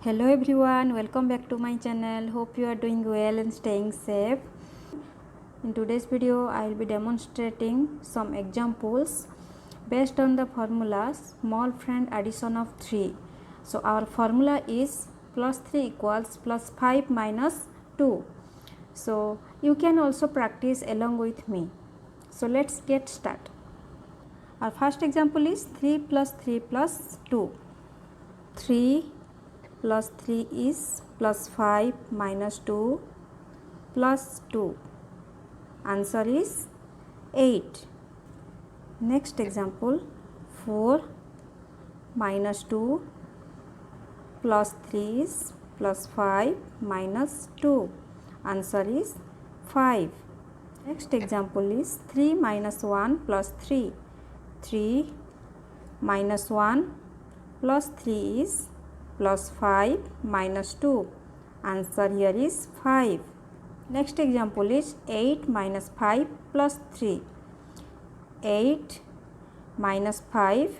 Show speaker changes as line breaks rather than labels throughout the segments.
Hello everyone, welcome back to my channel. Hope you are doing well and staying safe. In today's video I will be demonstrating some examples based on the formula small friend addition of 3. So our formula is plus 3 equals plus 5 minus 2. So you can also practice along with me. So let's get started. Our first example is 3 plus 3 plus 2. 3 plus 3 is plus 5 minus 2 plus 2. Answer is 8. Next example, 4 minus 2 plus 3 is plus 5 minus 2. Answer is 5. Next example is 3 minus 1 plus 3. 3 minus 1 plus 3 is plus 5 minus 2. Answer here is 5. Next example is 8 minus 5 plus 3. 8 minus 5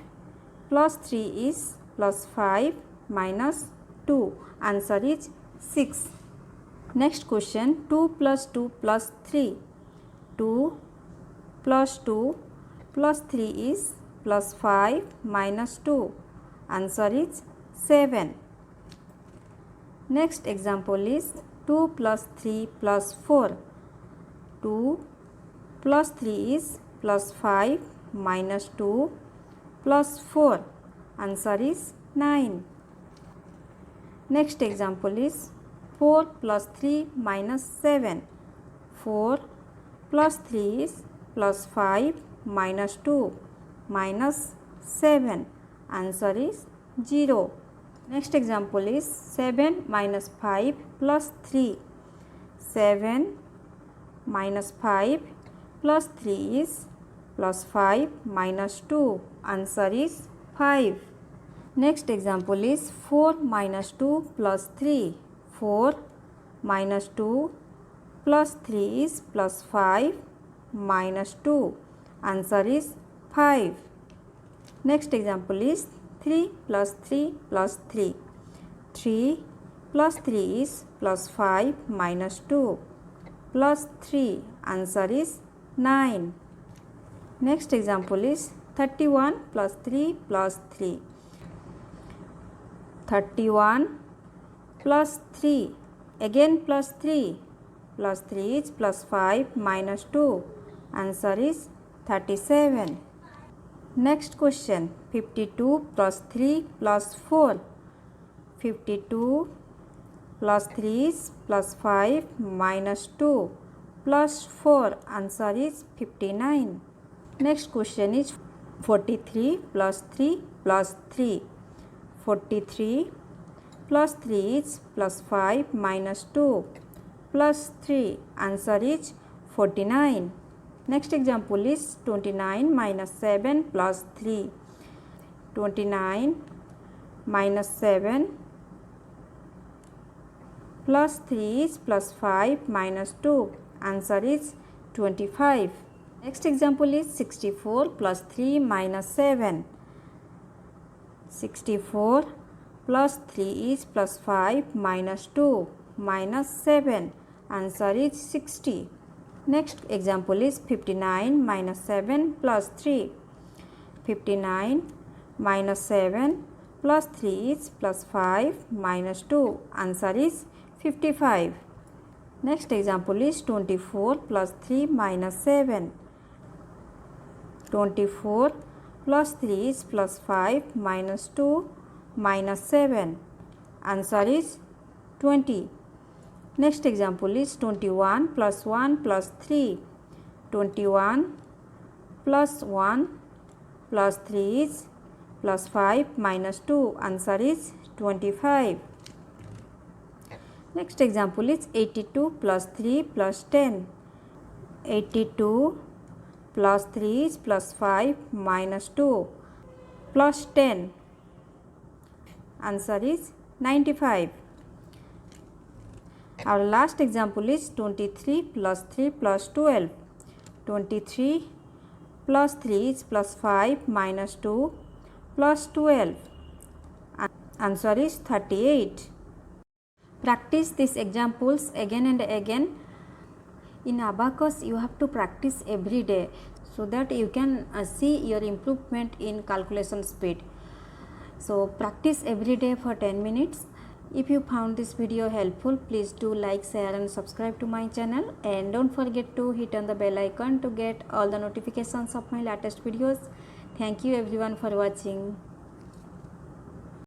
plus 3 is plus 5 minus 2. Answer is 6. Next question, 2 plus 2 plus 3. 2 plus 2 plus 3 is plus 5 minus 2. Answer is 7. Next example is 2 plus 3 plus 4. 2 plus 3 is plus 5 minus 2 plus 4. Answer is 9. Next example is 4 plus 3 minus 7. 4 plus 3 is plus 5 minus 2 minus 7. Answer is 0. Next example is 7 minus 5 plus 3. 7 minus 5 plus 3 is plus 5 minus 2. Answer is 5. Next example is 4 minus 2 plus 3. 4 minus 2 plus 3 is plus 5 minus 2. Answer is 5. Next example is 3 plus 3 plus 3. 3 plus 3 is plus 5 minus 2 plus 3. Answer is 9. Next example is 31 plus 3 plus 3. 31 plus 3 again plus 3 plus 3 is plus 5 minus 2. Answer is 37. Next question, 52 plus 3 plus 4. 52 plus 3 is plus 5 minus 2 plus 4. Answer is 59. Next question is 43 plus 3 plus 3. 43 plus 3 is plus 5 minus 2 plus 3. Answer is 49. Next example is 29 minus 7 plus 3. 29 minus 7 plus 3 is plus 5 minus 2. Answer is 25. Next example is 64 plus 3 minus 7. 64 plus 3 is plus 5 minus 2 minus 7. Answer is 60. Next example is 59 minus 7 plus 3. 59 minus 7 plus 3 is plus 5 minus 2. Answer is 55. Next example is 24 plus 3 minus 7. 24 plus 3 is plus 5 minus 2 minus 7. Answer is 20. Next example is 21 plus 1 plus 3. 21 plus 1 plus 3 is plus 5 minus 2. Answer is 25. Next example is 82 plus 3 plus 10. 82 plus 3 is plus 5 minus 2 plus 10. Answer is 95. Our last example is 23 plus 3 plus 12. 23 plus 3 is plus 5 minus 2 plus 12. Answer is 38. Practice these examples again and again. In Abacus, you have to practice every day so that you can see your improvement in calculation speed. So practice every day for 10 minutes. If you found this video helpful, please do like, share and subscribe to my channel, and don't forget to hit on the bell icon to get all the notifications of my latest videos. Thank you everyone for watching.